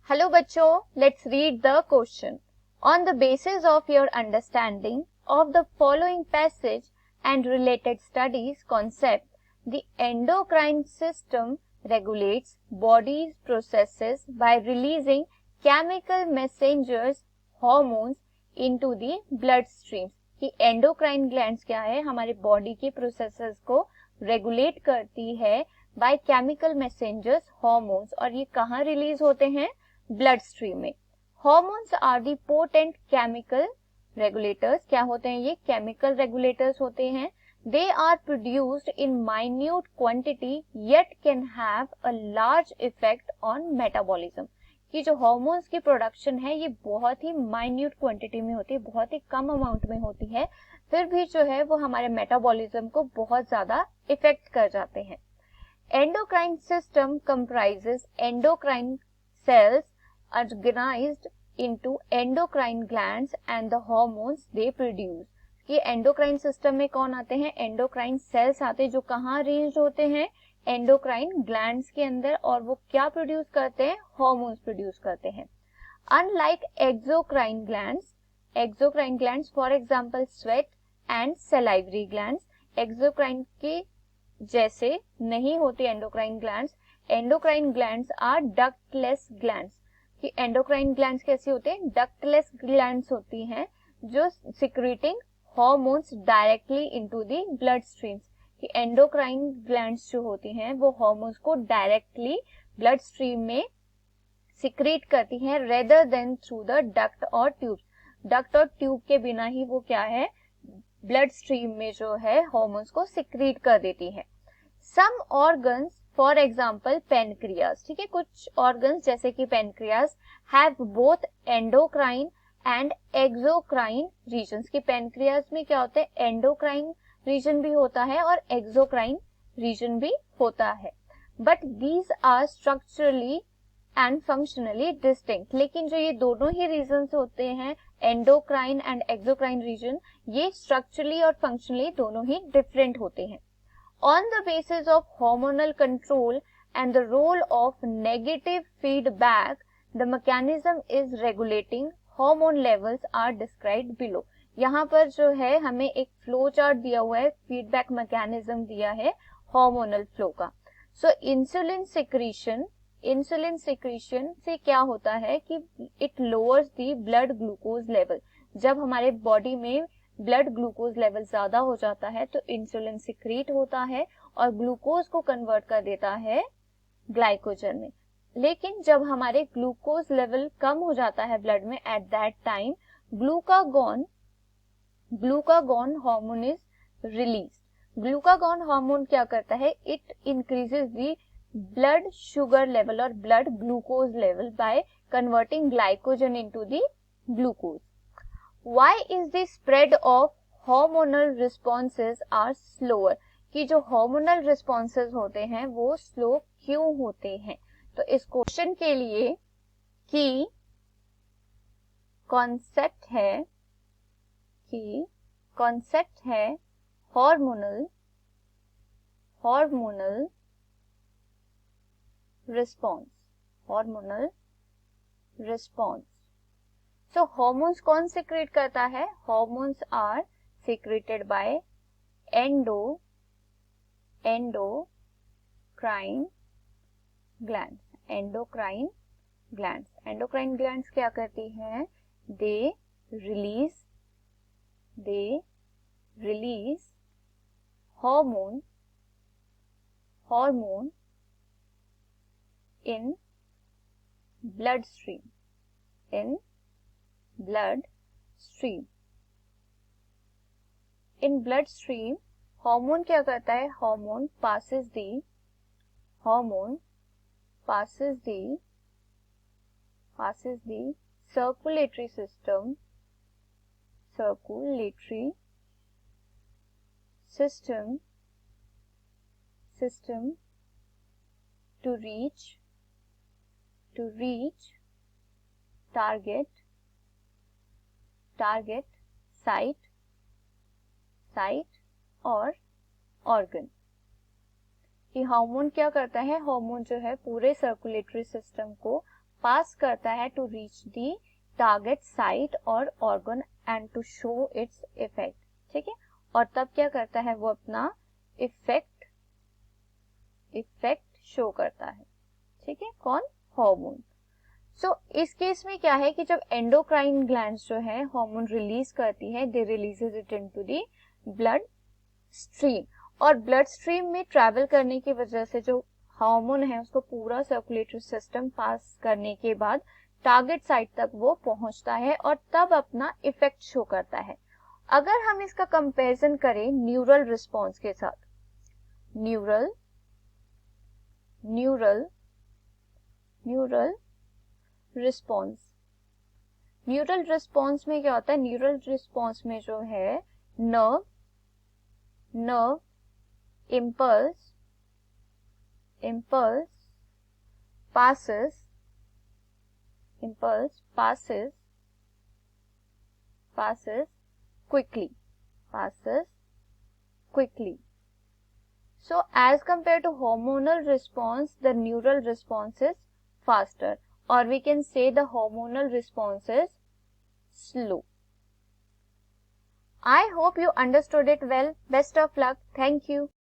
Hello बच्चों, let's read the question. On the basis of your understanding of the following passage and related studies concept, the endocrine system regulates body's processes by releasing chemical messengers hormones into the bloodstream. कि endocrine glands क्या है, हमारे body के processes को regulate करती है by chemical messengers hormones, और ये कहाँ रिलीज होते हैं? ब्लड स्ट्रीम में. Hormones are the potent chemical regulators. क्या होते हैं ये? केमिकल रेगुलेटर्स होते हैं. They are produced in minute quantity yet can have a large effect on metabolism. कि जो हार्मोन्स की प्रोडक्शन है ये बहुत ही माइन्यूट क्वांटिटी में होती है, बहुत ही कम अमाउंट में होती है, फिर भी जो है वो हमारे मेटाबॉलिज्म को बहुत ज्यादा इफेक्ट कर जाते हैं. Endocrine system comprises endocrine cells organised into endocrine glands and the hormones they produce. कि एंडोक्राइन सिस्टम में कौन आते हैं? एंडोक्राइन सेल्स आते हैं, जो कहाँ अरेंज्ड होते हैं? एंडोक्राइन ग्लैंड्स के अंदर, और वो क्या प्रोड्यूस करते हैं? हार्मोन्स प्रोड्यूस करते हैं. Unlike exocrine glands for example sweat and salivary glands, exocrine के जैसे नहीं होती endocrine glands. Endocrine glands are ductless glands. कि एंडोक्राइन ग्लैंड्स कैसी होते हैं? डक्टलेस ग्लैंड्स होती हैं, जो secreting hormones directly into the blood streams. कि एंडोक्राइन ग्लैंड्स जो होती हैं वो हार्मोन्स को डायरेक्टली ब्लड स्ट्रीम में सिक्रेट करती हैं, rather than through the duct और ट्यूब. डक्ट और ट्यूब के बिना ही वो क्या है, ब्लड स्ट्रीम में जो है हार्मोन्स को सिक्रेट कर देती है. Some organs for example pancreas, ठीक है, कुछ ऑर्गन्स जैसे कि pancreas have both endocrine and exocrine regions. की पेनक्रियाज में क्या होता है? एंडोक्राइन रीजन भी होता है और एक्सोक्राइन रीजन भी होता है. But these are structurally and functionally distinct. लेकिन जो ये दोनों ही रीजन्स होते हैं, एंडोक्राइन एंड एक्सोक्राइन रीजन, ये स्ट्रक्चरली और फंक्शनली दोनों ही डिफरेंट होते हैं. On the basis of hormonal control and the role of negative feedback, the mechanism is regulating hormone levels are described below. यहाँ पर जो है हमें एक फ्लो चार्ट दिया हुआ है, फीडबैक मैकेनिज्म दिया है हार्मोनल फ्लो का. सो इंसुलिन सिक्रीशन से क्या होता है कि it lowers the blood glucose level. जब हमारे बॉडी में ब्लड ग्लूकोज लेवल ज्यादा हो जाता है तो इंसुलिन सिक्रीट होता है और ग्लूकोज को कन्वर्ट कर देता है ग्लाइकोजन में. लेकिन जब हमारे ग्लूकोज लेवल कम हो जाता है ब्लड में, at that time glucagon hormone is release. Glucagon hormone क्या करता है? It increases the blood sugar level और blood glucose level by converting glycogen into the glucose. Why is the spread of hormonal responses are slower. कि जो hormonal responses होते हैं वो slow क्यों होते हैं? तो इस क्वेश्चन के लिए की कॉन्सेप्ट है हार्मोनल रिस्पॉन्स. सो हार्मोन्स कौन सिक्रेट करता है? Hormones are secreted by endocrine glands क्या करती हैं? They release hormone in blood stream. In blood stream hormone क्या करता है? Hormone passes the circulatory system to reach target site और ऑर्गन. कि हार्मोन क्या करता है? हार्मोन जो है पूरे सर्कुलेटरी सिस्टम को पास करता है to reach the target site और organ and to show its effect, ठीक है। और तब क्या करता है, वो अपना इफेक्ट शो करता है, ठीक है। कौन? हार्मोन। सो इस केस में क्या है कि जब एंडोक्राइन ग्लैंड्स जो है हार्मोन रिलीज करती है, they releases it into the blood stream, और ब्लड स्ट्रीम में ट्रैवल करने की वजह से जो हार्मोन है उसको पूरा सर्कुलेटरी सिस्टम पास करने के बाद टारगेट साइट तक वो पहुंचता है और तब अपना इफेक्ट शो करता है। अगर हम इसका कंपैरिजन करें न्यूरल रिस्पॉन्स के साथ, न्यूरल रिस्पॉन्स, न्यूरल रिस्पॉन्स में क्या होता है, न्यूरल रिस्पॉन्स में जो है nerve impulse passes quickly. So as compared to hormonal response, the neural response is faster, or we can say the hormonal response is slow. I hope you understood it well. Best of luck. Thank you.